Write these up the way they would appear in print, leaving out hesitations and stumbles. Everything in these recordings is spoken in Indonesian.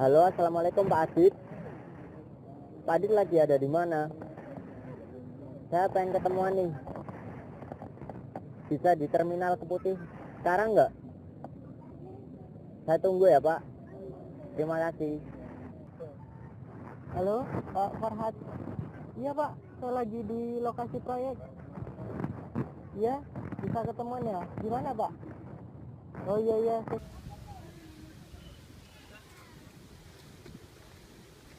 Halo, assalamualaikum Pak Adit. Pak Adit lagi ada di mana? Saya pengen ketemuan nih. Bisa di terminal Keputih sekarang nggak? Saya tunggu ya Pak. Terima kasih. Halo, Pak Farhad. Iya Pak, saya lagi di lokasi proyek. Iya, bisa ketemuan ya? Gimana Pak? Oh iya.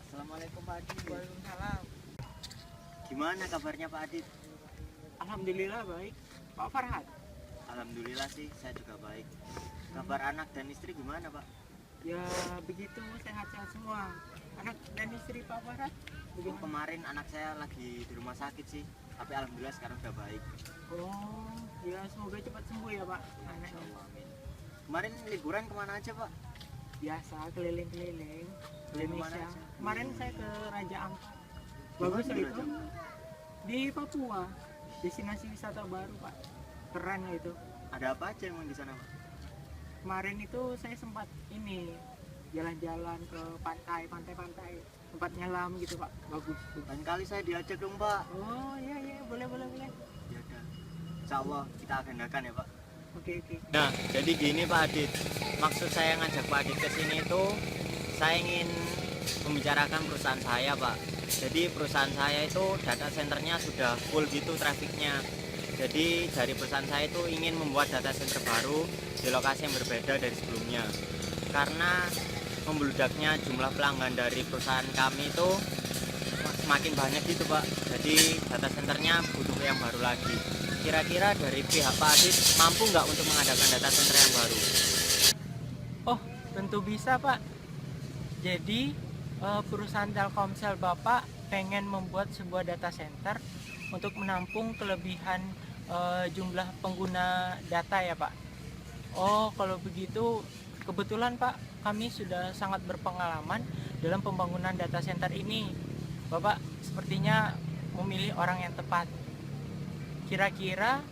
Assalamualaikum Pak Adit. Waalaikumsalam. Gimana kabarnya Pak Adit? Alhamdulillah baik. Pak Farhad? Alhamdulillah sih, saya juga baik. Kabar anak dan istri gimana Pak? Ya begitu, sehat-sehat semua. Anak dan istri Pak Farhad? Kemarin anak saya lagi di rumah sakit sih, tapi alhamdulillah sekarang udah baik. Oh, ya semoga cepat sembuh ya Pak anaknya. Amin. Kemarin liburan kemana aja Pak? Biasa keliling-keliling Keliling kemana Indonesia. aja? Kemarin saya ke Raja Ampat. Bagus Di mana itu. Raja? Di Papua. Destinasi wisata baru Pak. Keren itu. Ada apa aja emang di sana Pak? Kemarin itu saya sempat ini jalan-jalan ke pantai, tempat nyelam gitu Pak. Bagus. Lain kali saya diajak dong Pak. Oh iya, boleh. Ya udah. Insya Allah kita agendakan ya Pak. Oke. Nah, jadi gini Pak Adit. Maksud saya ngajak Pak Adit ke sini itu saya ingin membicarakan perusahaan saya, Pak. Jadi perusahaan saya itu data centernya sudah full gitu trafiknya. Jadi dari perusahaan saya itu ingin membuat data center baru di lokasi yang berbeda dari sebelumnya. Karena membeludaknya jumlah pelanggan dari perusahaan kami itu semakin banyak gitu, Pak. Jadi data centernya butuh yang baru lagi. Kira-kira dari pihak Pak Adit mampu nggak untuk mengadakan data center yang baru? Oh, tentu bisa Pak. Jadi perusahaan Telkomsel Bapak pengen membuat sebuah data center untuk menampung kelebihan jumlah pengguna data ya Pak. Oh, kalau begitu kebetulan Pak, kami sudah sangat berpengalaman dalam pembangunan data center ini. Bapak sepertinya memilih orang yang tepat. Kira-kira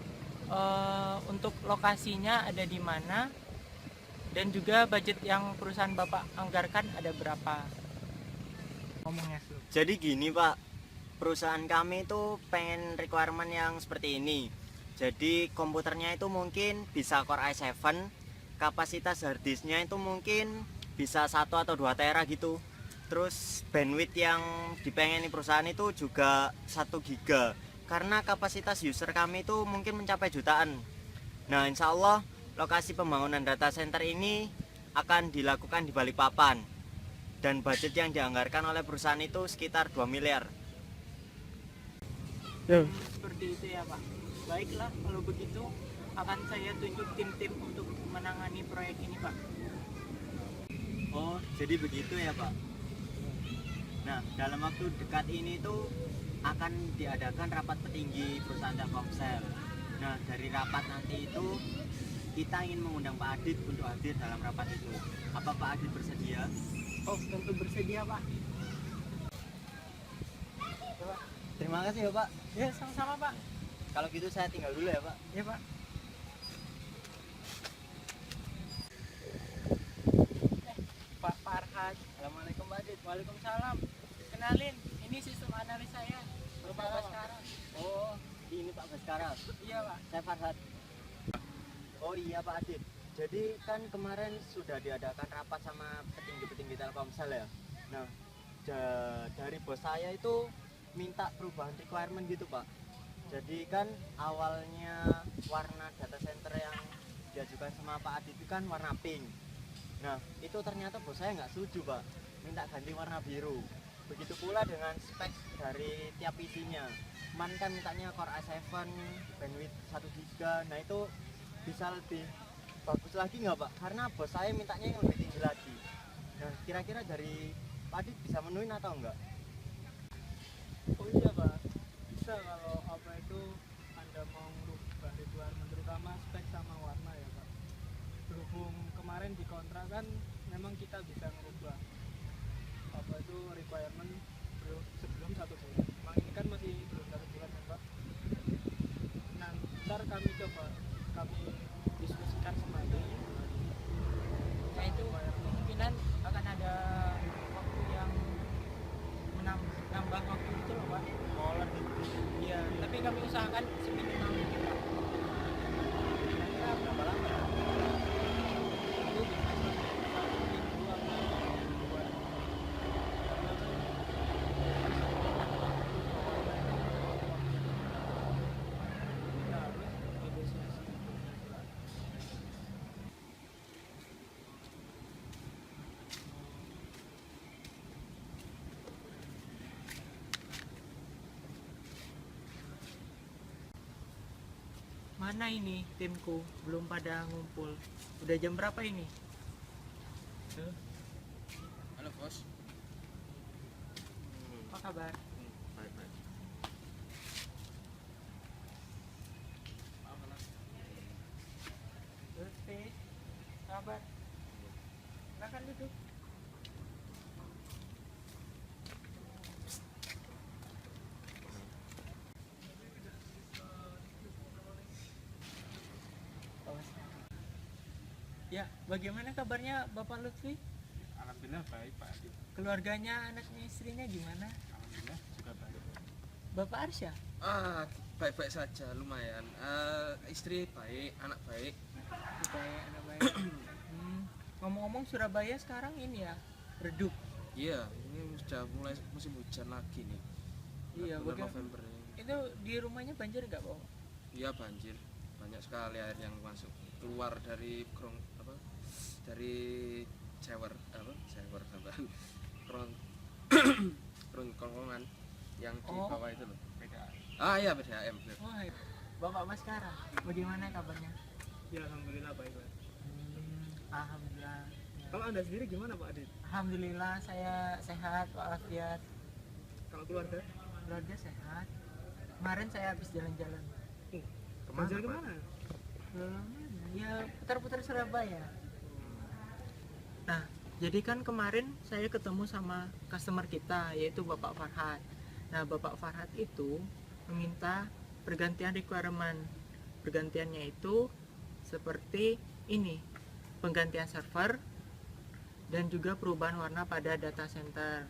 untuk lokasinya ada di mana dan juga budget yang perusahaan Bapak anggarkan ada berapa? Ngomongnya dulu. Jadi gini Pak, perusahaan kami itu pengen requirement yang seperti ini. Jadi komputernya itu mungkin bisa Core i7, kapasitas harddisknya itu mungkin bisa 1 atau 2 tera gitu. Terus bandwidth yang dipengeni perusahaan itu juga 1 giga. Karena kapasitas user kami itu mungkin mencapai jutaan. Nah, insya Allah lokasi pembangunan data center ini akan dilakukan di Balikpapan. Dan budget yang dianggarkan oleh perusahaan itu sekitar 2 miliar. Seperti itu ya Pak. Baiklah, kalau begitu akan saya tunjuk tim-tim untuk menangani proyek ini Pak. Oh, jadi begitu ya Pak. Nah, dalam waktu dekat ini tuh akan diadakan rapat petinggi perusahaan Telkomsel. Nah, dari rapat nanti itu kita ingin mengundang Pak Adit untuk hadir dalam rapat itu. Apa Pak Adit bersedia? Oh, tentu bersedia Pak. Terima kasih ya Pak. Ya, sama-sama Pak. Kalau gitu saya tinggal dulu ya Pak. Ya Pak. Pak Farhad. Assalamualaikum Pak Adit. Waalaikumsalam. Kenalin, ini sistem analis saya. Bapak Baskara. Oh, ini Pak Baskara. Iya Pak. Saya Farhad. Oh iya Pak Adit. Jadi kan kemarin sudah diadakan rapat sama petinggi-petinggi Telkomsel ya. Nah, dari bos saya itu minta perubahan requirement gitu Pak. Jadi kan awalnya warna data center yang diajukan sama Pak Adit itu kan warna pink. Nah, itu ternyata bos saya nggak setuju Pak. Minta ganti warna biru. Begitu pula dengan spek dari tiap PC-nya. Kemarin kan mintanya Core i7, bandwidth 1 giga. Nah, itu bisa lebih bagus lagi nggak Pak? Karena bos saya mintanya yang lebih tinggi lagi. Nah, kira-kira dari Pak Adit bisa menuhin atau enggak? Oh iya Pak, bisa kalau apa itu Anda mau merubah requirement terutama spek sama warna ya Pak. Berhubung kemarin di kontrak kan memang kita bisa merubah apa itu requirement sebelum 1 bulan. Memang ini kan masih belum 1 bulan ya Pak. Nah, ntar kami coba kami diskusikan sama dia. Nah itu kemungkinan akan ada usahakan seminimal mungkin Pak. Kira-kira berapa lama? Itu bisa sampai 1 minggu atau 2 minggu. Karena kan kita harus negosiasi. Mana ini timku? Belum pada ngumpul. Udah jam berapa ini? Halo bos. Apa kabar? Baik-baik. Lutfi, kabar? Silakan duduk. Ya, bagaimana kabarnya Bapak Lutfi? Alhamdulillah baik Pak Adit. Keluarganya, anaknya, istrinya gimana? Alhamdulillah juga baik. Bapak Arsya? Baik-baik saja, lumayan. Istri baik, anak baik. Baik, anak baik. Ngomong-ngomong Surabaya sekarang ini ya, redup. Iya, ini sudah mulai musim hujan lagi nih. Iya, Bulan bagaimana? November ini. Itu di rumahnya banjir nggak, Pak? Iya banjir, banyak sekali air yang masuk keluar dari dari shower tambah kron kerongkongan yang di Oh. bawah itu loh. PDAM. Iya PDAM. bener. Wah, Bapak Mas Kara, bagaimana kabarnya? Ya alhamdulillah baik Pak. Alhamdulillah. Kalau anda sendiri gimana Pak Adit? Alhamdulillah saya sehat walafiat, Kalau keluarga? keluarga sehat. Kemarin saya habis jalan-jalan. Kemana? Pak? Kemana? Ya putar-putar Surabaya. Nah, jadi kan kemarin saya ketemu sama customer kita yaitu Bapak Farhad. Nah, Bapak Farhad itu meminta pergantian requirement. Pergantiannya itu seperti ini, penggantian server dan juga perubahan warna pada data center.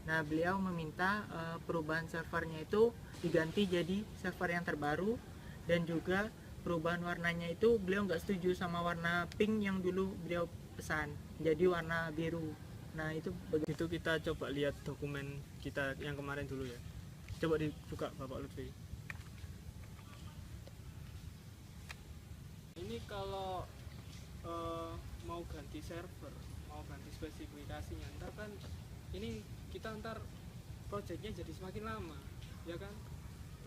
Nah, beliau meminta perubahan servernya itu diganti jadi server yang terbaru, dan juga perubahan warnanya itu beliau nggak setuju sama warna pink yang dulu beliau pesan, jadi warna biru. Nah, itu Itu kita coba lihat dokumen kita yang kemarin dulu ya. Coba dibuka Bapak Lutfi. Ini kalau mau ganti server, mau ganti spesifikasinya, ntar kan ini kita ntar projectnya jadi semakin lama, ya kan?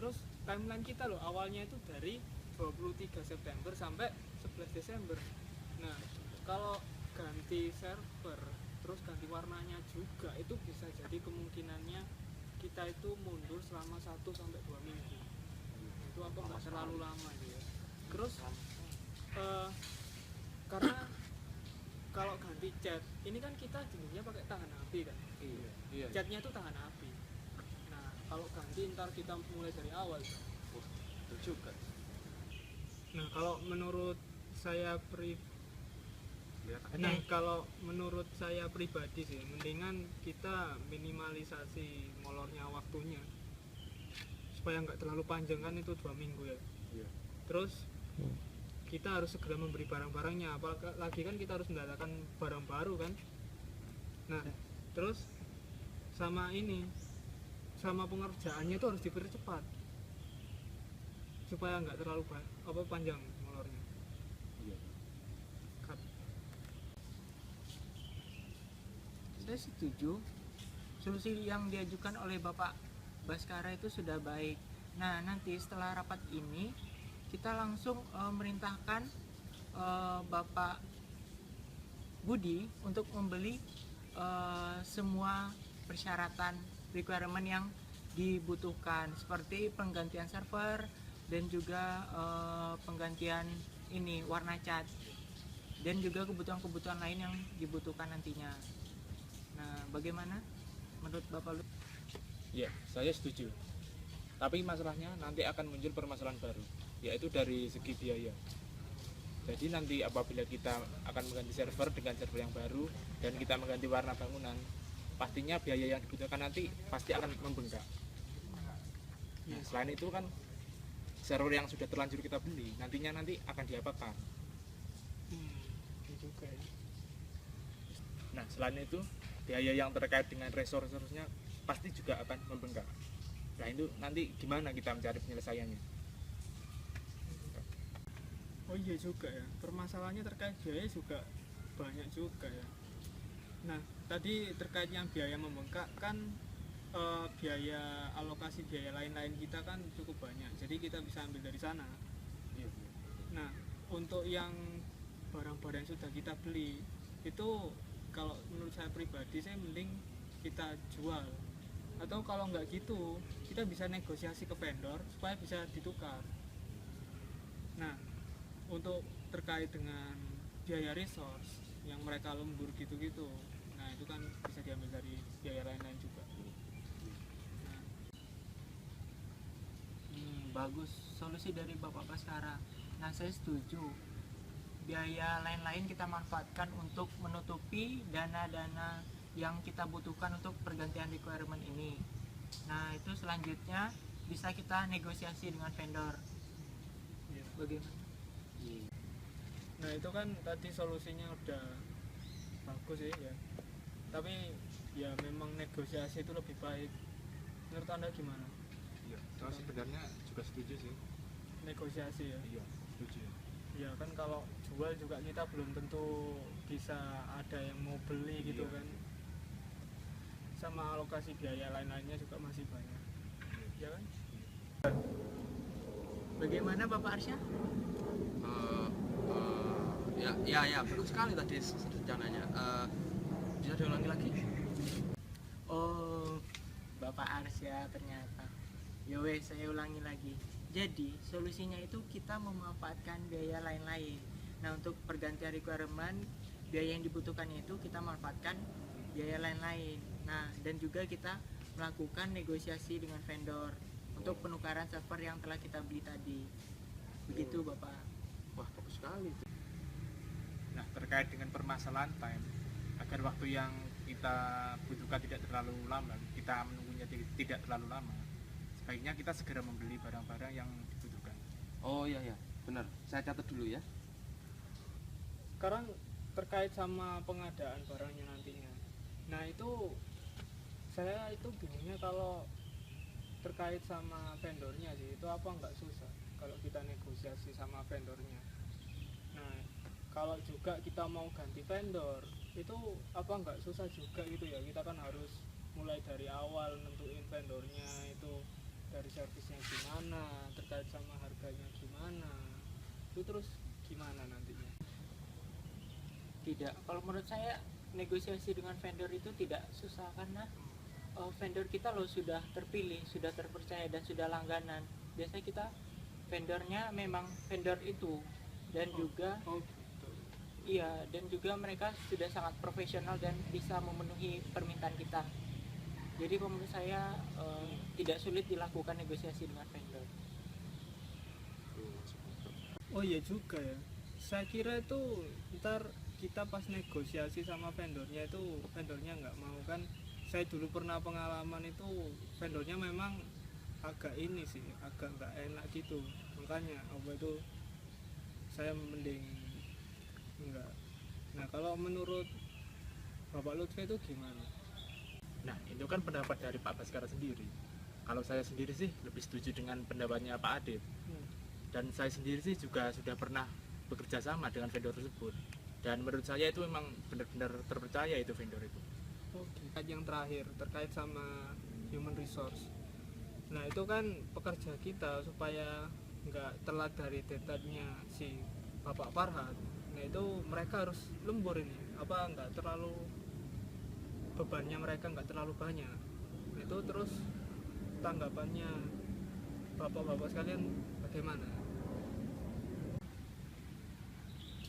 Terus timeline kita loh awalnya itu dari 23 September sampai 11 Desember. Nah, kalau ganti server terus ganti warnanya juga itu bisa jadi kemungkinannya kita itu mundur selama 1 sampai 2 minggu. Itu apa nggak terlalu lama itu ya. Terus karena kalau ganti cat ini kan kita jenisnya pakai tahan api kan. Iya. Catnya itu tahan api. Nah, kalau ganti ntar kita mulai dari awal. Betul juga. Nah, kalau menurut saya Nah, kalau menurut saya pribadi sih, mendingan kita minimalisasi molornya waktunya supaya nggak terlalu panjang kan, itu 2 minggu ya. Iya. Terus kita harus segera memberi barang-barangnya, apalagi kan kita harus mendatangkan barang baru kan. Nah, terus sama pengerjaannya itu harus dipercepat supaya nggak terlalu panjang molornya. Iya. saya setuju. Solusi yang diajukan oleh Bapak Baskara itu sudah baik. Nah, nanti setelah rapat ini kita langsung merintahkan Bapak Budi untuk membeli semua persyaratan requirement yang dibutuhkan, seperti penggantian server dan juga penggantian ini warna cat, dan juga kebutuhan-kebutuhan lain yang dibutuhkan nantinya. Nah, bagaimana menurut Bapak Lut? Ya, saya setuju. Tapi masalahnya nanti akan muncul permasalahan baru, yaitu dari segi biaya. Jadi nanti apabila kita akan mengganti server dengan server yang baru dan kita mengganti warna bangunan, pastinya biaya yang dibutuhkan nanti pasti akan membengkak. Nah, selain itu kan server yang sudah terlanjur kita beli nantinya akan diapakan. Itu juga ya. Nah, selain itu biaya yang terkait dengan resource-nya pasti juga akan membengkak. Nah, itu nanti gimana kita mencari penyelesaiannya? Oh iya juga ya, permasalahannya terkait biaya juga banyak juga ya. Nah, tadi terkait yang biaya membengkak kan biaya alokasi biaya lain-lain kita kan cukup banyak, jadi kita bisa ambil dari sana. Iya. Nah, untuk yang barang-barang yang sudah kita beli itu kalau menurut saya pribadi saya mending kita jual, atau kalau nggak gitu kita bisa negosiasi ke vendor supaya bisa ditukar. Nah, untuk terkait dengan biaya resource yang mereka lembur gitu-gitu, nah itu kan bisa diambil dari biaya lain-lain juga. Bagus solusi dari Bapak Baskara. Nah, saya setuju. Biaya lain-lain kita manfaatkan untuk menutupi dana-dana yang kita butuhkan untuk pergantian requirement ini. Nah, itu selanjutnya bisa kita negosiasi dengan vendor. Iya. Bagaimana? Nah, itu kan tadi solusinya udah bagus sih ya, tapi ya memang negosiasi itu lebih baik. Menurut Anda gimana? Iya, saya sebenarnya juga setuju sih. Negosiasi ya? Iya, setuju. Ya kan kalau jual juga kita belum tentu bisa ada yang mau beli gitu Iya. kan, sama alokasi biaya lain-lainnya juga masih banyak, ya kan? Bagaimana Bapak Arsya? Ya bagus sekali tadi rencananya. Bisa diulangi lagi? Oh, Bapak Arsya ternyata. Ya wes, saya ulangi lagi. Jadi, solusinya itu kita memanfaatkan biaya lain-lain. Nah, untuk pergantian requirement, biaya yang dibutuhkan itu kita manfaatkan biaya lain-lain. Nah, dan juga kita melakukan negosiasi dengan vendor untuk penukaran server yang telah kita beli tadi. Begitu, Bapak. Wah, bagus sekali. Nah, terkait dengan permasalahan time, agar waktu yang kita butuhkan tidak terlalu lama, kita menunggunya tidak terlalu lama, sebaiknya kita segera membeli barang-barang yang dibutuhkan. Oh iya, benar. Saya catat dulu ya. Sekarang terkait sama pengadaan barangnya nantinya. Nah, itu saya itu bingungnya kalau terkait sama vendornya sih, itu apa nggak susah kalau kita negosiasi sama vendornya. Nah, kalau juga kita mau ganti vendor, itu apa nggak susah juga gitu ya, kita kan harus mulai dari awal nentuin vendornya itu dari servisnya gimana, terkait sama harganya gimana, itu terus gimana nantinya. Tidak, kalau menurut saya negosiasi dengan vendor itu tidak susah karena vendor kita loh sudah terpilih, sudah terpercaya dan sudah langganan. Biasanya kita vendornya memang vendor itu dan juga iya, dan juga mereka sudah sangat profesional dan bisa memenuhi permintaan kita. Jadi menurut saya tidak sulit dilakukan negosiasi dengan vendor. Oh iya juga ya, saya kira itu ntar kita pas negosiasi sama vendornya itu vendornya nggak mau kan. Saya dulu pernah pengalaman itu vendornya memang agak ini sih, agak nggak enak gitu, makanya apa itu saya mending enggak. Nah, kalau menurut Bapak Lutfi itu gimana? Nah, itu kan pendapat dari Pak Baskara sendiri. Kalau saya sendiri sih lebih setuju dengan pendapatnya Pak Adit. Dan saya sendiri sih juga sudah pernah bekerja sama dengan vendor tersebut. Dan menurut saya itu memang benar-benar terpercaya itu vendor itu. Oke. Yang terakhir terkait sama human resource. Nah, itu kan pekerja kita supaya nggak telat dari deadline-nya si Bapak Farhad. Nah, itu mereka harus lembur ini. Apa nggak terlalu bebannya mereka nggak terlalu banyak. Nah, itu terus tanggapannya Bapak-bapak sekalian bagaimana?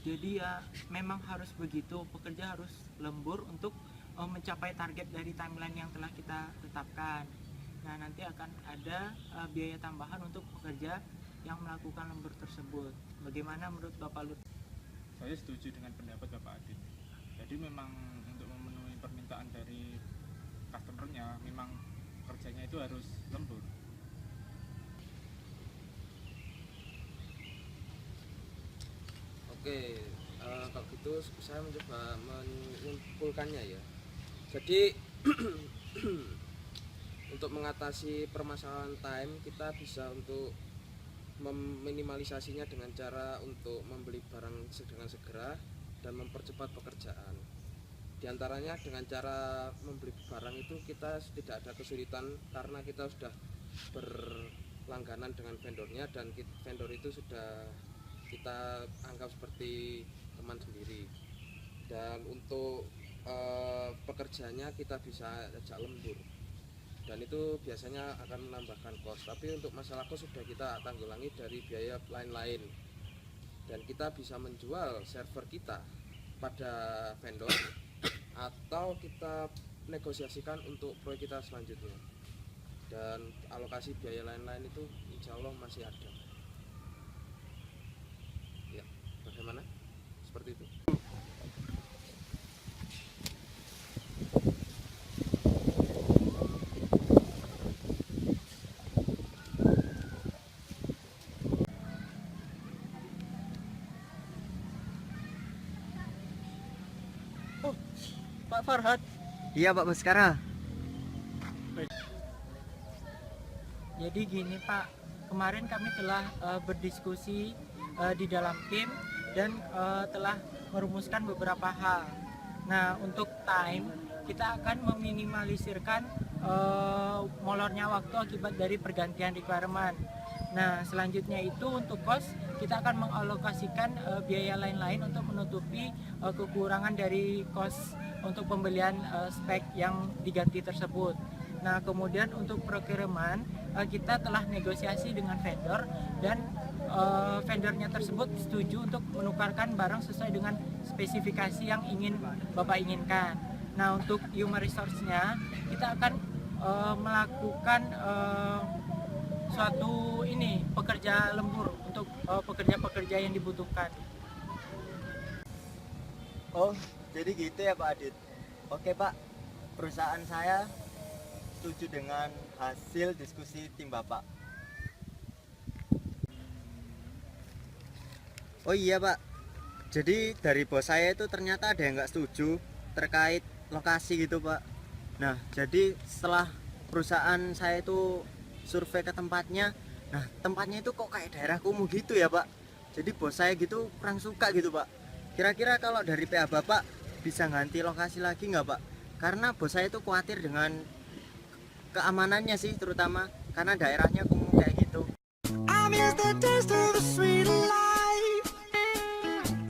Jadi ya memang harus begitu, pekerja harus lembur untuk mencapai target dari timeline yang telah kita tetapkan. Nah, nanti akan ada biaya tambahan untuk pekerja yang melakukan lembur tersebut. Bagaimana menurut Bapak Lut? Saya setuju dengan pendapat Bapak Adit. Jadi memang untuk memenuhi permintaan dari customernya, memang kerjanya itu harus lembur. Oke, kalau gitu saya mencoba menyimpulkannya ya. Jadi untuk mengatasi permasalahan time kita bisa untuk meminimalisasinya dengan cara untuk membeli barang dengan segera dan mempercepat pekerjaan. Di antaranya dengan cara membeli barang itu kita tidak ada kesulitan karena kita sudah berlangganan dengan vendornya dan vendor itu sudah kita anggap seperti teman sendiri. Dan untuk pekerjaannya kita bisa ajak lembur dan itu biasanya akan menambahkan kos, tapi untuk masalah kos sudah kita tanggulangi dari biaya lain-lain dan kita bisa menjual server kita pada vendor atau kita negosiasikan untuk proyek kita selanjutnya, dan alokasi biaya lain-lain itu insya Allah masih ada ya. Bagaimana? Seperti itu. Pak Farhad. Iya Pak Baskara. Jadi gini Pak, kemarin kami telah berdiskusi di dalam tim dan telah merumuskan beberapa hal. Nah, untuk time kita akan meminimalisirkan molornya waktu akibat dari pergantian requirement. Nah, selanjutnya itu untuk cost kita akan mengalokasikan biaya lain-lain untuk menutupi kekurangan dari cost untuk pembelian spek yang diganti tersebut. Nah, kemudian untuk procurement kita telah negosiasi dengan vendor dan vendornya tersebut setuju untuk menukarkan barang sesuai dengan spesifikasi yang ingin Bapak inginkan. Nah, untuk human resource-nya kita akan melakukan suatu pekerja lembur untuk pekerja-pekerja yang dibutuhkan. Oh, jadi gitu ya Pak Adit. Oke Pak, perusahaan saya setuju dengan hasil diskusi tim Bapak. Oh iya Pak, jadi dari bos saya itu ternyata ada yang nggak setuju terkait lokasi gitu Pak. Nah, jadi setelah perusahaan saya itu survei ke tempatnya, nah tempatnya itu kok kayak daerah kumuh gitu ya Pak. Jadi bos saya gitu kurang suka gitu Pak. Kira-kira kalau dari PA Bapak bisa ganti lokasi lagi nggak Pak? Karena bos saya itu khawatir dengan keamanannya sih, terutama karena daerahnya kumuh kayak gitu. I miss the taste of the sweet life.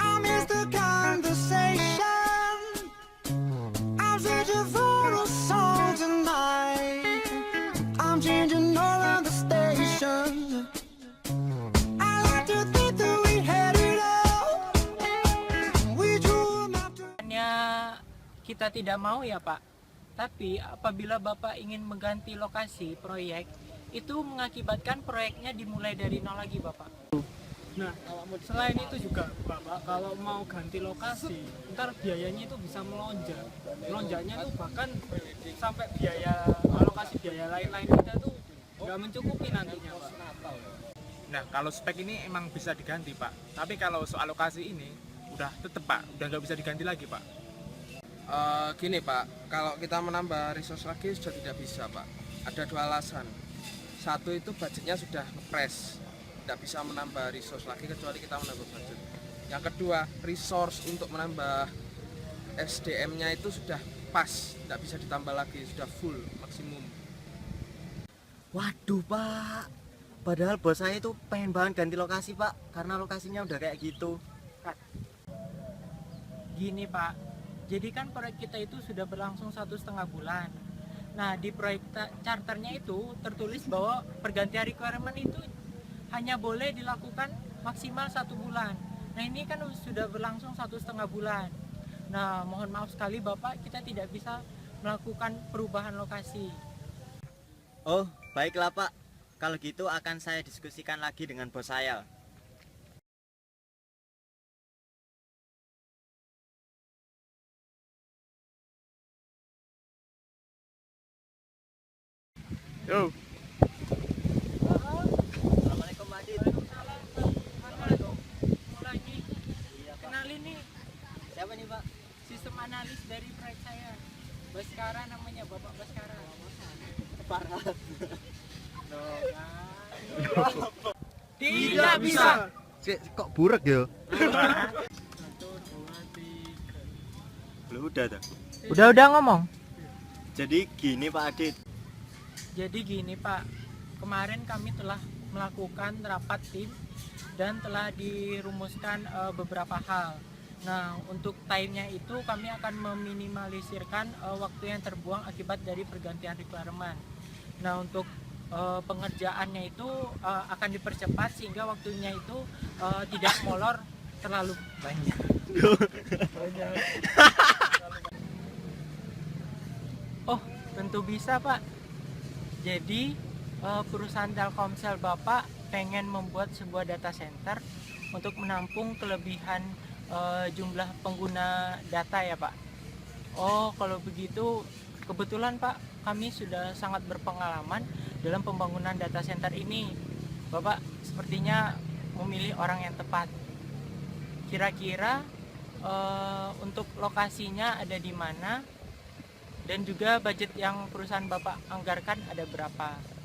I miss the conversation. I'm searching for a song tonight. I'm changing all of the stations. I like to think that we had it all. We drew a map to... Hanya kita tidak mau ya Pak, tapi apabila Bapak ingin mengganti lokasi proyek, itu mengakibatkan proyeknya dimulai dari nol lagi Bapak. Nah, selain itu juga Bapak, kalau mau ganti lokasi, ntar biayanya itu bisa melonjak. Melonjaknya tuh bahkan sampai alokasi biaya lain-lain kita tuh nggak mencukupi nantinya Pak. Nah, kalau spek ini emang bisa diganti Pak, tapi kalau soal lokasi ini udah tetep Pak, udah nggak bisa diganti lagi Pak. Gini Pak, kalau kita menambah resource lagi sudah tidak bisa Pak. Ada dua alasan. Satu itu budgetnya sudah ngepres, tidak bisa menambah resource lagi kecuali kita menambah budget. Yang kedua, resource untuk menambah SDM-nya itu sudah pas, tidak bisa ditambah lagi, sudah full maksimum. Waduh Pak, padahal bos saya itu pengen banget ganti lokasi Pak, karena lokasinya udah kayak gitu. Gini Pak, jadi kan proyek kita itu sudah berlangsung 1,5 bulan. Nah, di proyek charternya itu tertulis bahwa pergantian requirement itu hanya boleh dilakukan maksimal 1 bulan. Nah, ini kan sudah berlangsung 1,5 bulan. Nah, mohon maaf sekali Bapak, kita tidak bisa melakukan perubahan lokasi. Oh, baiklah Pak. Kalau gitu akan saya diskusikan lagi dengan bos saya. Yo. Assalamualaikum Adit. Assalamualaikum. Lagi. Iya Tidak bisa. Kok burek ya? 1, 2, 3. Belum udah tuh. Udah ngomong. Jadi gini Pak Adit. Jadi gini Pak, kemarin kami telah melakukan rapat tim dan telah dirumuskan beberapa hal. Nah, untuk time-nya itu kami akan meminimalisirkan waktu yang terbuang akibat dari pergantian requirement. Nah, untuk pengerjaannya itu akan dipercepat sehingga waktunya itu tidak molor terlalu banyak. Oh, tentu bisa Pak. Jadi perusahaan Telkomsel Bapak pengen membuat sebuah data center untuk menampung kelebihan jumlah pengguna data ya Pak. Oh, kalau begitu kebetulan Pak, kami sudah sangat berpengalaman dalam pembangunan data center ini. Bapak sepertinya memilih orang yang tepat. Kira-kira untuk lokasinya ada di mana dan juga budget yang perusahaan Bapak anggarkan ada berapa?